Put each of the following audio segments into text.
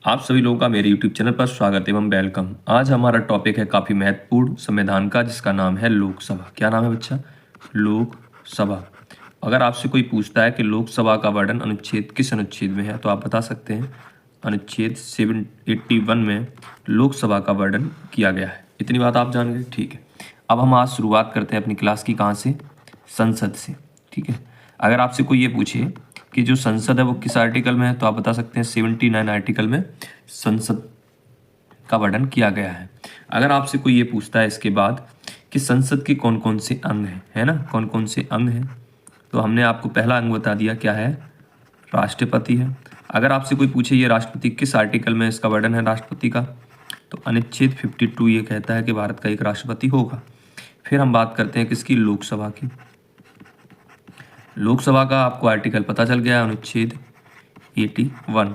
आप सभी लोगों का मेरे YouTube चैनल पर स्वागत एवं वेलकम। आज हमारा टॉपिक है काफ़ी महत्वपूर्ण संविधान का, जिसका नाम है लोकसभा। क्या नाम है बच्चा? लोकसभा। अगर आपसे कोई पूछता है कि लोकसभा का वर्णन अनुच्छेद किस अनुच्छेद में है, तो आप बता सकते हैं अनुच्छेद 781 में लोकसभा का वर्णन किया गया है। इतनी बात आप जान गए, ठीक है। अब हम आज शुरुआत करते हैं अपनी क्लास की, कहाँ से? संसद से, ठीक है। अगर आपसे कोई ये पूछे कि जो संसद है वो किस आर्टिकल में है, तो आप बता सकते हैं 79 आर्टिकल में संसद का वर्णन किया गया है। अगर आपसे कोई ये पूछता है इसके बाद कि संसद के कौन कौन से अंग हैं, है ना, कौन कौन से अंग हैं, तो हमने आपको पहला अंग बता दिया, क्या है? राष्ट्रपति है। अगर आपसे कोई पूछे ये राष्ट्रपति किस आर्टिकल में इसका वर्णन है राष्ट्रपति का, तो अनुच्छेद 52 ये कहता है कि भारत का एक राष्ट्रपति होगा। फिर हम बात करते हैं किसकी? लोकसभा की। लोकसभा का आपको आर्टिकल पता चल गया, अनुच्छेद 81।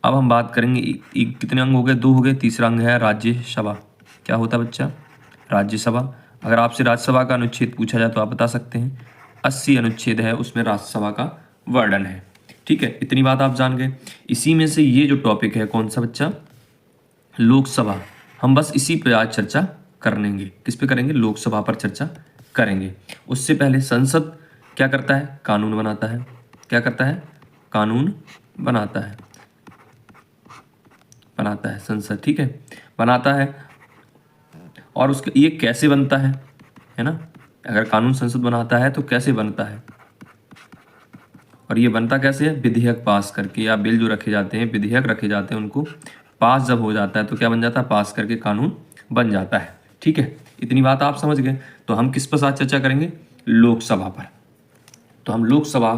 अब हम बात करेंगे कितने अंग हो गए? 2 हो गए। तीसरा अंग है राज्यसभा। क्या होता है बच्चा? राज्यसभा। अगर आपसे राज्यसभा का अनुच्छेद पूछा जाए तो आप बता सकते हैं 80 अनुच्छेद है, उसमें राज्यसभा का वर्णन है, ठीक है। इतनी बात आप जान गए। इसी में से ये जो टॉपिक है कौन सा बच्चा? लोकसभा। हम बस इसी पे आज चर्चा करेंगे। किस पे करेंगे? लोकसभा पर चर्चा करेंगे। उससे पहले संसद क्या करता है? कानून बनाता है। क्या करता है? कानून बनाता है, बनाता है संसद, ठीक है, बनाता है। और उसके ये कैसे बनता है ना? अगर कानून संसद बनाता है तो कैसे बनता है? और ये बनता कैसे है? विधेयक पास करके, या बिल जो रखे जाते हैं, विधेयक रखे जाते हैं, उनको पास जब हो जाता है तो क्या बन जाता है? पास करके कानून बन जाता है, ठीक है। इतनी बात आप समझ गए। तो हम किस पर आज चर्चा करेंगे? लोकसभा पर। तो हम लोकसभा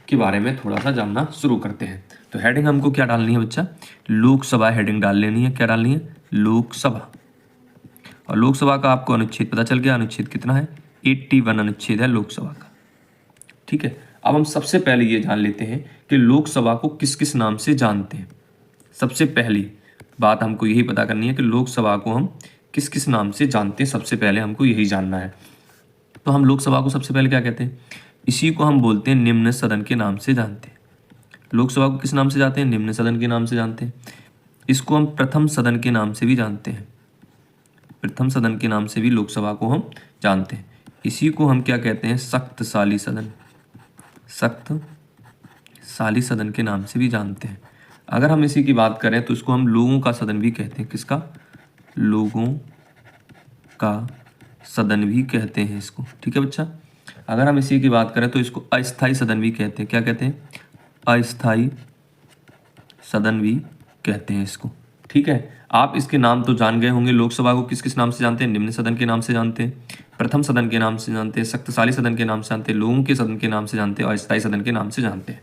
के बारे में थोड़ा सा जानना शुरू करते हैं। तो हेडिंग हमको क्या डालनी है बच्चा? लोकसभा हेडिंग डाल लेनी है। क्या डालनी है? लोकसभा। और लोकसभा का आपको अनुच्छेद पता चल गया। अनुच्छेद कितना है? 81 अनुच्छेद है लोकसभा का, ठीक है। अब हम सबसे पहले ये जान लेते हैं कि लोकसभा को किस किस नाम से जानते हैं। सबसे पहली बात हमको यही पता करनी है कि लोकसभा को हम किस किस नाम से जानते हैं। सबसे पहले हमको यही जानना है। तो हम लोकसभा को सबसे पहले क्या कहते हैं? इसी को हम बोलते हैं निम्न सदन के नाम से जानते हैं। लोकसभा को किस नाम से जानते हैं? निम्न सदन के नाम से जानते हैं। इसको हम प्रथम सदन के नाम से भी जानते हैं। प्रथम सदन के नाम से भी लोकसभा को हम जानते हैं। इसी को हम क्या कहते हैं? शक्तिशाली सदन। शक्तिशाली सदन के नाम से भी जानते हैं। अगर हम इसी की बात करें तो इसको हम लोगों का सदन भी कहते हैं। किसका? लोगों का सदन भी कहते हैं इसको, ठीक है बच्चा। अगर हम इसी की बात करें तो इसको अस्थाई सदन भी कहते हैं। क्या कहते हैं? अस्थाई सदन भी कहते हैं इसको, ठीक है। आप इसके नाम तो जान गए होंगे। लोकसभा को किस किस नाम से जानते हैं? निम्न सदन के नाम से जानते हैं, प्रथम सदन के नाम से जानते हैं, शक्तिशाली सदन के नाम से जानते हैं, लोगों के सदन के नाम से जानते हैं, और अस्थाई सदन के नाम से जानते हैं।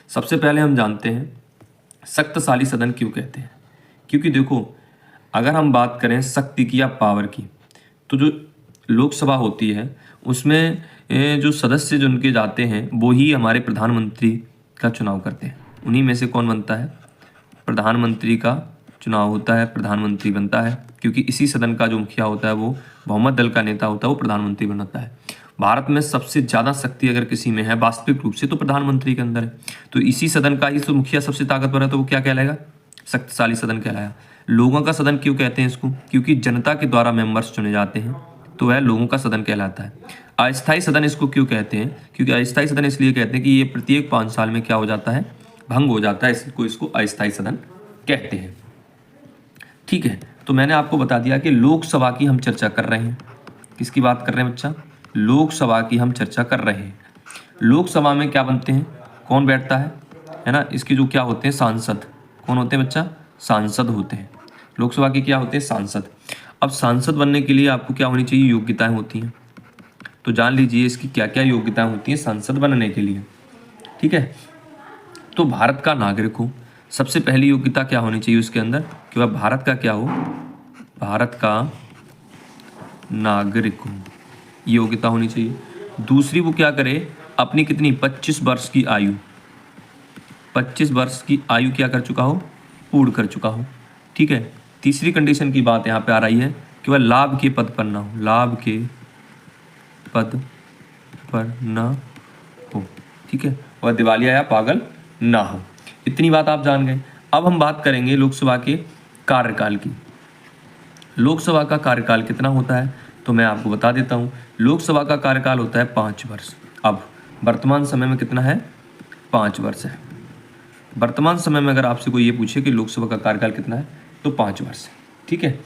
सबसे पहले हम जानते हैं शक्तिशाली सदन क्यों कहते हैं। क्योंकि देखो, अगर हम बात करें शक्ति की या पावर की, तो जो लोकसभा होती है उसमें जो सदस्य जो उनके जाते हैं वो ही हमारे प्रधानमंत्री का चुनाव करते हैं। उन्हीं में से कौन बनता है? प्रधानमंत्री का चुनाव होता है, प्रधानमंत्री बनता है। क्योंकि इसी सदन का जो मुखिया होता है वो बहुमत दल का नेता होता है, वो प्रधानमंत्री बनता है। भारत में सबसे ज़्यादा शक्ति अगर किसी में है वास्तविक रूप से तो प्रधानमंत्री के अंदर है। तो इसी सदन का ही तो मुखिया सबसे ताकतवर है, तो वो क्या कहलाएगा? शक्तिशाली सदन कहलाया। लोगों का सदन क्यों कहते हैं इसको? क्योंकि जनता के द्वारा मेंबर्स चुने जाते हैं, तो वह लोगों का सदन कहलाता है। अस्थायी सदन इसको क्यों कहते हैं? क्योंकि अस्थायी सदन इसलिए कहते हैं कि ये प्रत्येक 5 साल में क्या हो जाता है? भंग हो जाता है। इसको अस्थायी सदन कहते हैं, ठीक है। तो मैंने आपको बता दिया कि लोकसभा की हम चर्चा कर रहे हैं। किसकी बात कर रहे हैं बच्चा? लोकसभा की हम चर्चा कर रहे हैं। लोकसभा में क्या बनते हैं? कौन बैठता है ना? इसके जो क्या होते हैं? सांसद। कौन होते हैं बच्चा? सांसद होते हैं। लोकसभा के क्या होते हैं? सांसद। अब सांसद बनने के लिए आपको क्या होनी चाहिए? योग्यताएं होती हैं। तो जान लीजिए इसकी क्या क्या योग्यताएं होती हैं सांसद बनने के लिए, ठीक है। तो भारत का नागरिक हो, सबसे पहली योग्यता क्या होनी चाहिए उसके अंदर? कि वह भारत का क्या हो? भारत का नागरिक हो, ये योग्यता होनी चाहिए। दूसरी, वो क्या करे? अपनी कितनी? 25 वर्ष की आयु, 25 वर्ष की आयु क्या कर चुका हो? पूर्ण कर चुका हो, ठीक है। तीसरी कंडीशन की बात यहाँ पे आ रही है कि वह लाभ के पद पर ना हो, लाभ के पद पर ना हो, ठीक है। वह दिवालिया या पागल ना हो। इतनी बात आप जान गए। अब हम बात करेंगे लोकसभा के कार्यकाल की। लोकसभा का कार्यकाल कितना होता है तो मैं आपको बता देता हूँ। लोकसभा का कार्यकाल होता है 5 वर्ष। अब वर्तमान समय में कितना है? 5 वर्ष है। वर्तमान समय में अगर आपसे कोई ये पूछे कि लोकसभा का कार्यकाल कितना है तो 5 वर्ष है। ठीक है।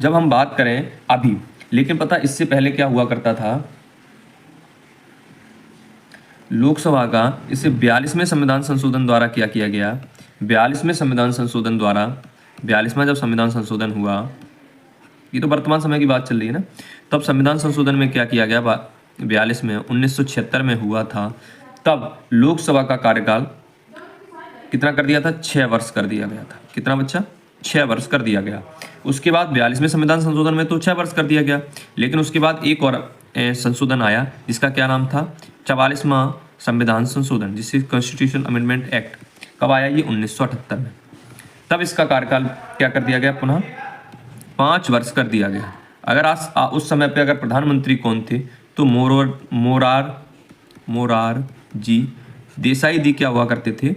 जब हम बात करें अभी, लेकिन पता इससे पहले क्या हुआ करता था, लोकसभा का इसे 42वें संविधान संशोधन द्वारा क्या किया गया? 42वें संविधान संशोधन द्वारा, 42वां जब संविधान संशोधन हुआ, ये तो वर्तमान समय की बात चल रही है ना, तब संविधान संशोधन में क्या किया गया? 42 में 1976 में हुआ था। तब लोकसभा का कार्यकाल कितना कर दिया था? 6 वर्ष कर दिया गया था। कितना बच्चा? 6 वर्ष कर दिया गया। उसके बाद 42वें संविधान संशोधन में तो 6 वर्ष कर दिया गया, लेकिन उसके बाद एक और संशोधन आया जिसका क्या नाम था? 44वां संविधान संशोधन, जिससे कॉन्स्टिट्यूशन अमेंडमेंट एक्ट। कब आया ये? 1978 में। तब इसका कार्यकाल क्या कर दिया गया? पुनः 5 वर्ष कर दिया गया। अगर उस समय पे अगर प्रधानमंत्री कौन थे तो मोरारजी देसाई जी क्या हुआ करते थे?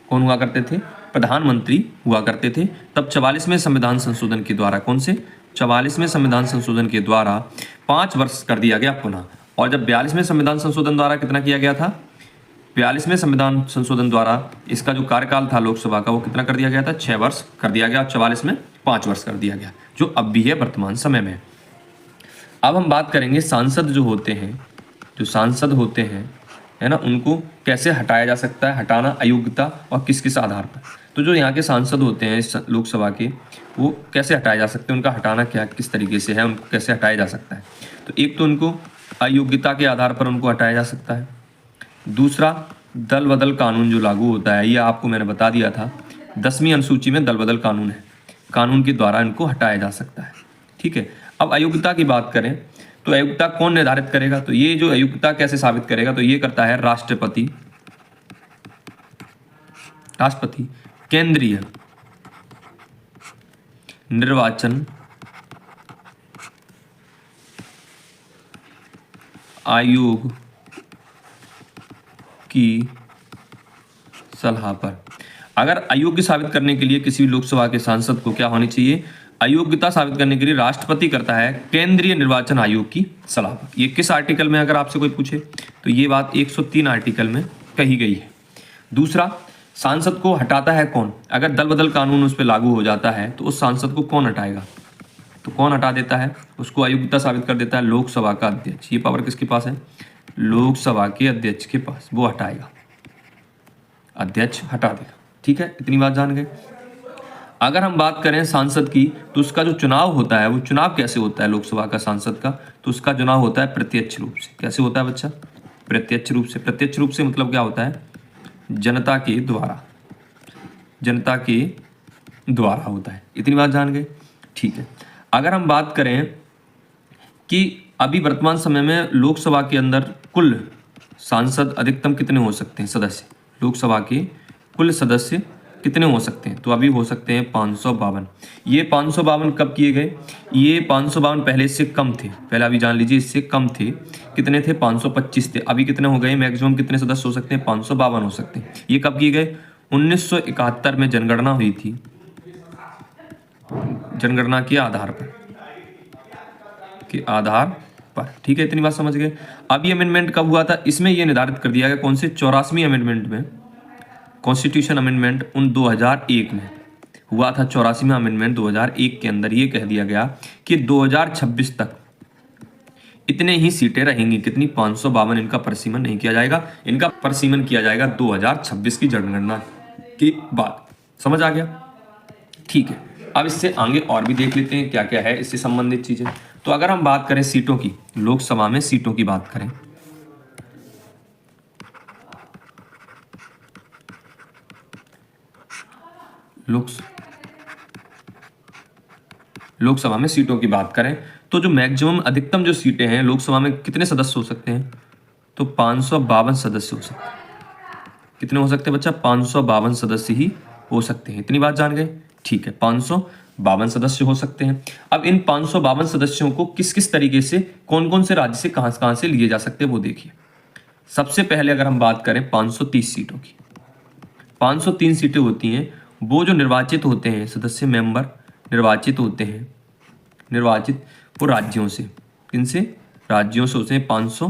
कौन हुआ करते थे? प्रधानमंत्री हुआ करते थे। तब 44वें संविधान संशोधन के द्वारा, कौन से? 44वें संविधान संशोधन के द्वारा 5 वर्ष कर दिया गया पुनः। और जब 42वें संविधान संशोधन द्वारा कितना किया गया था? 42वें संविधान संशोधन द्वारा इसका जो कार्यकाल था लोकसभा का वो कितना कर दिया गया था? 6 वर्ष कर दिया गया। 44 में 5 वर्ष कर दिया गया, जो अब भी है वर्तमान समय में। अब हम बात करेंगे सांसद जो होते हैं, जो सांसद होते हैं, है ना, उनको कैसे हटाया जा सकता है, हटाना अयोग्यता और किस किस आधार पर। तो जो यहाँ के सांसद होते हैं लोकसभा के, वो कैसे हटाए जा सकते हैं, उनका हटाना क्या किस तरीके से है, उनको कैसे हटाया जा सकता है। तो एक तो उनको अयोग्यता के आधार पर उनको हटाया जा सकता है। दूसरा, दल बदल कानून जो लागू होता है, ये आपको मैंने बता दिया था, 10वीं अनुसूची में दल बदल कानून है, कानून के द्वारा इनको हटाया जा सकता है। ठीक है। अब अयोग्यता की बात करें तो अयोग्यता कौन निर्धारित करेगा? तो ये जो अयोग्यता कैसे साबित करेगा, तो ये करता है राष्ट्रपति। केंद्रीय निर्वाचन आयोग की सलाह पर। अगर अयोग्य साबित करने के लिए किसी भी लोकसभा के सांसद को क्या होनी चाहिए? अयोग्यता साबित करने के लिए राष्ट्रपति करता है केंद्रीय निर्वाचन आयोग की सलाह पर। ये किस आर्टिकल में अगर आपसे कोई पूछे तो ये बात 103 आर्टिकल में कही गई है। दूसरा, सांसद को हटाता है कौन? अगर दल बदल कानून उस पर लागू हो जाता है तो उस सांसद को कौन हटाएगा? तो कौन हटा देता है? उसको अयोग्यता साबित कर देता है लोकसभा का अध्यक्ष। ये पावर किसके पास है? लोकसभा के अध्यक्ष के पास। वो हटाएगा, अध्यक्ष हटा देगा। ठीक है, इतनी बात जान गए। अगर हम बात करें सांसद की तो उसका जो चुनाव होता है, वो चुनाव कैसे होता है लोकसभा का सांसद का? तो उसका चुनाव होता है प्रत्यक्ष रूप से। कैसे होता है बच्चा? प्रत्यक्ष रूप से। प्रत्यक्ष रूप से मतलब क्या होता है? जनता के द्वारा, जनता के द्वारा होता है। इतनी बात जान गए। ठीक है। अगर हम बात करें कि अभी वर्तमान समय में लोकसभा के अंदर कुल सांसद अधिकतम कितने हो सकते हैं? सदस्य लोकसभा के कुल सदस्य कितने हो सकते हैं? तो अभी हो सकते हैं 552। ये 552 कब किए गए? ये 552 पहले इससे कम थे, पहले अभी जान लीजिए, इससे कम थे। कितने थे? 525 थे। अभी कितने हो गए? मैक्सिमम कितने सदस्य हो सकते हैं? 552 हो सकते हैं। ये कब किए गए? 1971 में जनगणना हुई थी, जनगणना के आधार पर, ठीक है, इतनी बात समझ गए। अब ये अमेंडमेंट कब हुआ था? इसमें ये निर्धारित कर दिया गया, कौन से? 84वीं अमेंडमेंट में, कॉन्स्टिट्यूशन अमेंडमेंट 2001 में हुआ था। 84वां अमेंडमेंट 2001 के अंदर ये कह दिया गया कि 2026 तक इतने ही सीटें रहेंगी। कितनी? 552। इनका परिसीमन नहीं किया जाएगा, इनका परिसीमन किया जाएगा 2026 की जनगणना के बाद। समझ आ गया? ठीक है। अब इससे आगे और भी देख लेते हैं क्या क्या है इससे संबंधित चीजें। तो अगर हम बात करें सीटों की, लोकसभा में सीटों की बात करें, लोकसभा में सीटों की बात करें तो जो मैक्सिमम अधिकतम जो सीटें हैं लोकसभा में, कितने सदस्य हो सकते हैं? तो 552 सदस्य हो सकते हैं। कितने हो सकते हैं बच्चा? 552 सदस्य ही हो सकते हैं। इतनी बात जान गए। ठीक है, 552 सदस्य हो सकते हैं। अब इन 552 सदस्यों को किस किस तरीके से, कौन कौन से राज्य से कहां से लिए जा सकते हैं वो देखिए। सबसे पहले अगर हम बात करें 530 सीटों की, 503 सीटें होती हैं, वो जो निर्वाचित होते हैं सदस्य मेंबर निर्वाचित होते हैं, निर्वाचित वो राज्यों से, किनसे? राज्यों से होते हैं। 500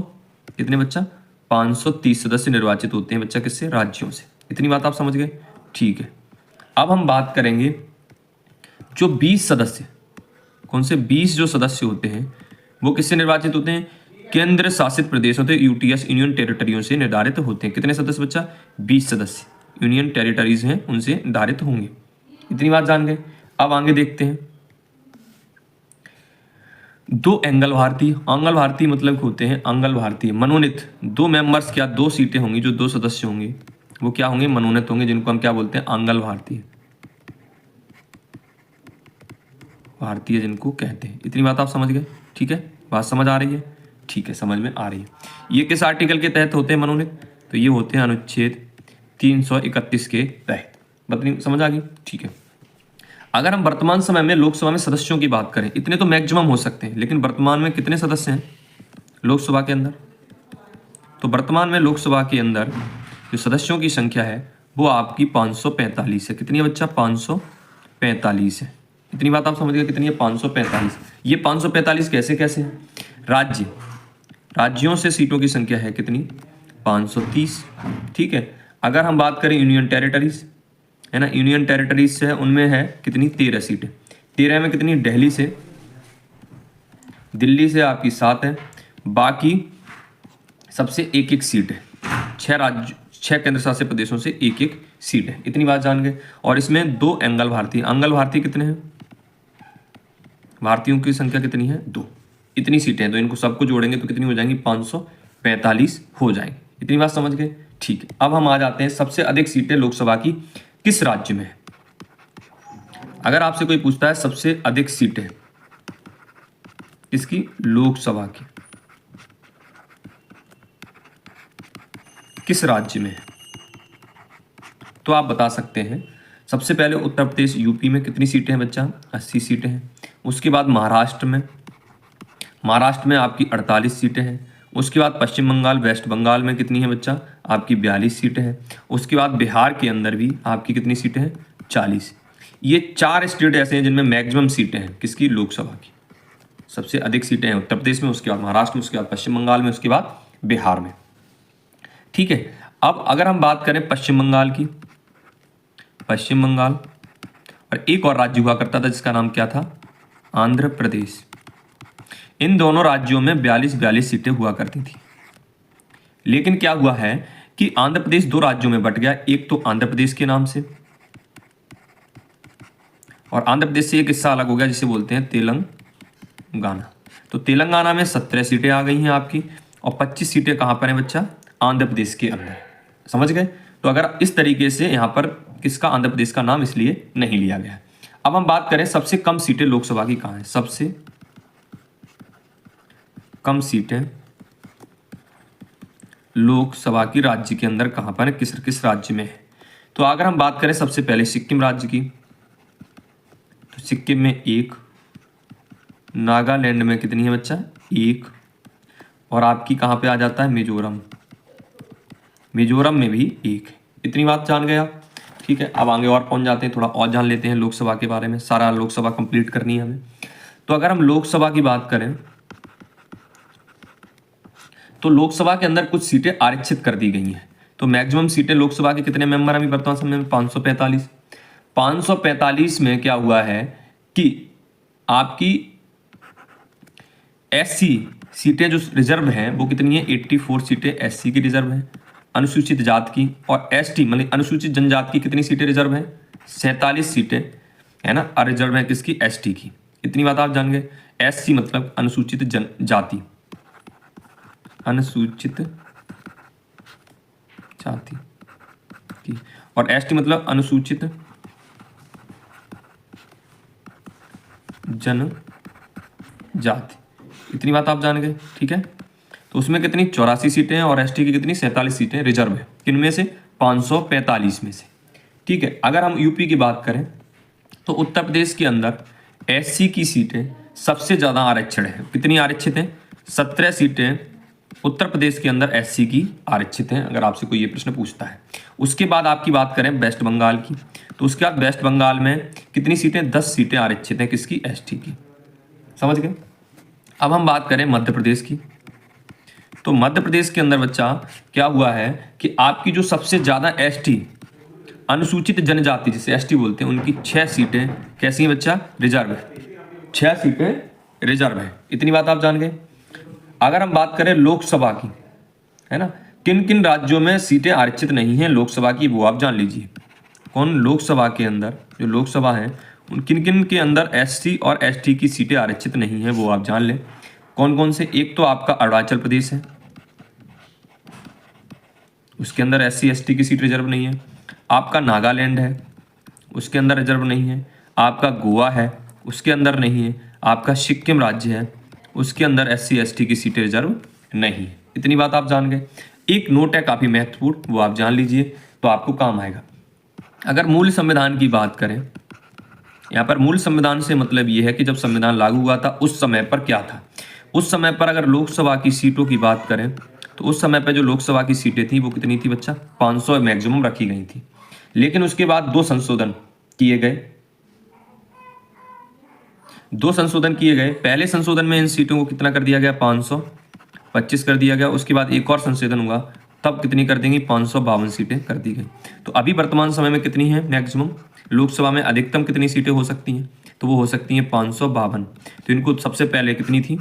कितने बच्चा? 530 सदस्य निर्वाचित होते हैं बच्चा, किससे? राज्यों से। इतनी बात आप समझ गए? ठीक है। अब हम बात करेंगे जो 20 सदस्य, कौन से 20 जो सदस्य होते हैं वो किससे निर्वाचित होते हैं? केंद्र शासित प्रदेशों से, यूटीएस यूनियन टेरिटरियों से निर्धारित होते हैं। कितने सदस्य बच्चा? 20 सदस्य यूनियन टेरिटरीज हैं उनसे निर्धारित होंगे। इतनी बात जान गए। अब आगे देखते हैं। 2 एंगल भारतीय, आंगल भारतीय मतलब होते हैं आंगल भारतीय मनोनीत 2 मेंबर्स, क्या 2 सीटें होंगी, जो 2 सदस्य होंगे वो क्या होंगे? मनोनीत होंगे, जिनको हम क्या बोलते हैं? आंगल भारतीय, भारतीय जिनको कहते हैं। इतनी बात आप समझ गए? ठीक है, बात समझ आ रही है? ठीक है, समझ में आ रही है। ये किस आर्टिकल के तहत होते हैं मनोनीत? तो ये होते हैं अनुच्छेद 331 के तहत। बतनी समझ आ गई? ठीक है। अगर हम वर्तमान समय में लोकसभा में सदस्यों की बात करें, इतने तो मैक्सिमम हो सकते हैं, लेकिन वर्तमान में कितने सदस्य हैं लोकसभा के अंदर? तो वर्तमान में लोकसभा के अंदर जो सदस्यों की संख्या है वो आपकी 545 है। कितनी है बच्चा? 545 है। इतनी बात आप समझ गए? कितनी है? 545। ये 545 कैसे कैसे है? राज्यों से सीटों की संख्या है कितनी? 530। ठीक है। अगर हम बात करें यूनियन टेरिटरीज, है ना, यूनियन टेरिटरीज से है, उनमें है कितनी? 13 सीटें। 13 में कितनी? दिल्ली से आपकी 7 है, बाकी सबसे एक एक सीट है। 6 केंद्र शासित प्रदेशों से एक एक सीट है। इतनी बात जान गए। और इसमें 2 एंगल भारतीय, आंगल भारतीय कितने हैं? भारतीयों की संख्या कितनी है? 2। इतनी सीटें हैं, तो इनको सबको जोड़ेंगे तो कितनी हो जाएंगी? 545 हो जाएंगी। इतनी बात समझ गए? ठीक है। अब हम आ जाते हैं सबसे अधिक सीटें लोकसभा की किस राज्य में है। अगर आपसे कोई पूछता है सबसे अधिक सीटें किसकी? लोकसभा की किस राज्य में है, तो आप बता सकते हैं सबसे पहले उत्तर प्रदेश यूपी में कितनी सीटें हैं बच्चा? 80 सीटें हैं। उसके बाद महाराष्ट्र में आपकी 48 सीटें हैं। उसके बाद पश्चिम बंगाल वेस्ट बंगाल में कितनी है बच्चा? आपकी 42 सीटें हैं। उसके बाद बिहार के अंदर भी आपकी कितनी सीटें हैं? 40। ये 4 स्टेट ऐसे हैं जिनमें मैक्सिमम सीटें हैं किसकी? लोकसभा की। सबसे अधिक सीटें हैं उत्तर प्रदेश में, उसके बाद महाराष्ट्र में, उसके बाद पश्चिम बंगाल में, उसके बाद बिहार में। ठीक है। अब अगर हम बात करें पश्चिम बंगाल की, पश्चिम बंगाल और एक और राज्य हुआ करता था जिसका नाम क्या था? आंध्र प्रदेश। इन दोनों राज्यों में 42 सीटें हुआ करती थी। लेकिन क्या हुआ है कि आंध्र प्रदेश 2 राज्यों में बट गया। एक तो आंध्र प्रदेश के नाम से, और आंध्र प्रदेश से एक हिस्सा अलग हो गया जिसे बोलते हैं तेलंगाना। तो तेलंगाना में 17 सीटें आ गई हैं आपकी, और 25 सीटें कहां पर हैं बच्चा? आंध्र प्रदेश के अंदर। समझ गए? तो अगर इस तरीके से यहां पर किसका? आंध्र प्रदेश का नाम इसलिए नहीं लिया गया। अब हम बात करें सबसे कम सीटें लोकसभा की कहां है। सबसे कम सीटें लोकसभा की राज्य के अंदर कहां पर है? किस किस राज्य में है? तो अगर हम बात करें सबसे पहले सिक्किम राज्य की, तो सिक्किम में 1, नागालैंड में कितनी है बच्चा? 1, और आपकी कहां पे आ जाता है? मिजोरम में भी 1। इतनी बात जान गए आप? ठीक है। अब आगे और पहुंच जाते हैं, थोड़ा और जान लेते हैं लोकसभा के बारे में। सारा लोकसभा कंप्लीट करनी है हमें। तो अगर हम लोकसभा की बात करें तो लोकसभा के अंदर कुछ सीटें आरक्षित कर दी गई हैं। तो मैक्सिमम सीटें लोकसभा के कितने मेंबर अभी वर्तमान समय में? 545। 545 में क्या हुआ है कि आपकी एससी सीटें जो रिजर्व हैं वो कितनी है? 84 सीटें एससी की रिजर्व हैं, अनुसूचित जाति की, और एसटी मतलब अनुसूचित जनजाति की कितनी सीटें रिजर्व हैं? 47 सीटें, है ना, अरिजर्व है किसकी? एसटी की। इतनी बात आप जान गए। एससी मतलब अनुसूचित जनजाति, अनुसूचित जाति की, और एसटी मतलब अनुसूचित जनजाति। इतनी बात आप जान गए। ठीक है। तो उसमें कितनी? 84 सीटें हैं, और एसटी की कितनी? 47 सीटें रिजर्व है। किनमें से? 545 में से। ठीक है। अगर हम यूपी की बात करें तो उत्तर प्रदेश के अंदर एससी की सीटें सबसे ज्यादा आरक्षण है। कितनी आरक्षित हैं? 17 सीटें उत्तर प्रदेश के अंदर एससी की आरक्षित हैं, अगर आपसे कोई ये प्रश्न पूछता है। उसके बाद आपकी बात करें वेस्ट बंगाल की, तो उसके बाद वेस्ट बंगाल में कितनी सीटें, 10 सीटें आरक्षित हैं, किसकी, एसटी की। समझ गए। अब हम बात करें मध्य प्रदेश की, तो मध्य प्रदेश के अंदर बच्चा क्या हुआ है कि आपकी जो सबसे ज्यादा एसटी अनुसूचित जनजाति जिसे एसटी बोलते हैं, उनकी 6 सीटें कैसी हैं बच्चा, रिजर्व है। 6 सीटें रिजर्व है। इतनी बात आप जान गए। अगर हम बात करें लोकसभा की, है ना, किन किन राज्यों में सीटें आरक्षित नहीं हैं लोकसभा की, वो आप जान लीजिए। कौन, लोकसभा के अंदर जो लोकसभा है उन किन किन के अंदर एससी और एसटी की सीटें आरक्षित नहीं है, वो आप जान लें। कौन कौन से, एक तो आपका अरुणाचल प्रदेश है, उसके अंदर एससी एसटी की सीट रिजर्व नहीं है। आपका नागालैंड है, उसके अंदर रिजर्व नहीं है। आपका गोवा है, उसके अंदर नहीं है। आपका सिक्किम राज्य है, उसके अंदर एससी एसटी की सीटें रिजर्व नहीं है। इतनी बात आप जान गए। एक नोट है काफी महत्वपूर्ण, वो आप जान लीजिए तो आपको काम आएगा। अगर मूल संविधान की बात करें, यहाँ पर मूल संविधान से मतलब ये है कि जब संविधान लागू हुआ था उस समय पर क्या था। उस समय पर अगर लोकसभा की सीटों की बात करें तो उस समय पर जो लोकसभा की सीटें थी वो कितनी थी बच्चा, 500 मैक्सिमम रखी गई थी। लेकिन उसके बाद 2 संशोधन किए गए। 2 संशोधन किए गए। पहले संशोधन में इन सीटों को कितना कर दिया गया, 525 कर दिया गया। उसके बाद एक और संशोधन हुआ, तब कितनी कर देंगी, 552 सीटें कर दी गई। तो अभी वर्तमान समय में कितनी है मैक्सिमम, लोकसभा में अधिकतम कितनी सीटें हो सकती हैं, तो वो हो सकती हैं 552। तो इनको सबसे पहले कितनी थी,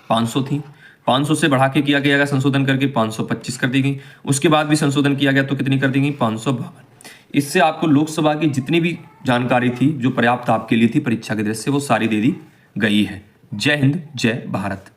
500 थी। 500 से बढ़ा के किया गया संशोधन करके 525 कर दी गई। उसके बाद भी संशोधन किया गया तो कितनी कर दी गई, 552। इससे आपको लोकसभा की जितनी भी जानकारी थी जो पर्याप्त आपके लिए थी परीक्षा की दृष्टि से, वो सारी दे दी गई है। जय हिंद, जय भारत।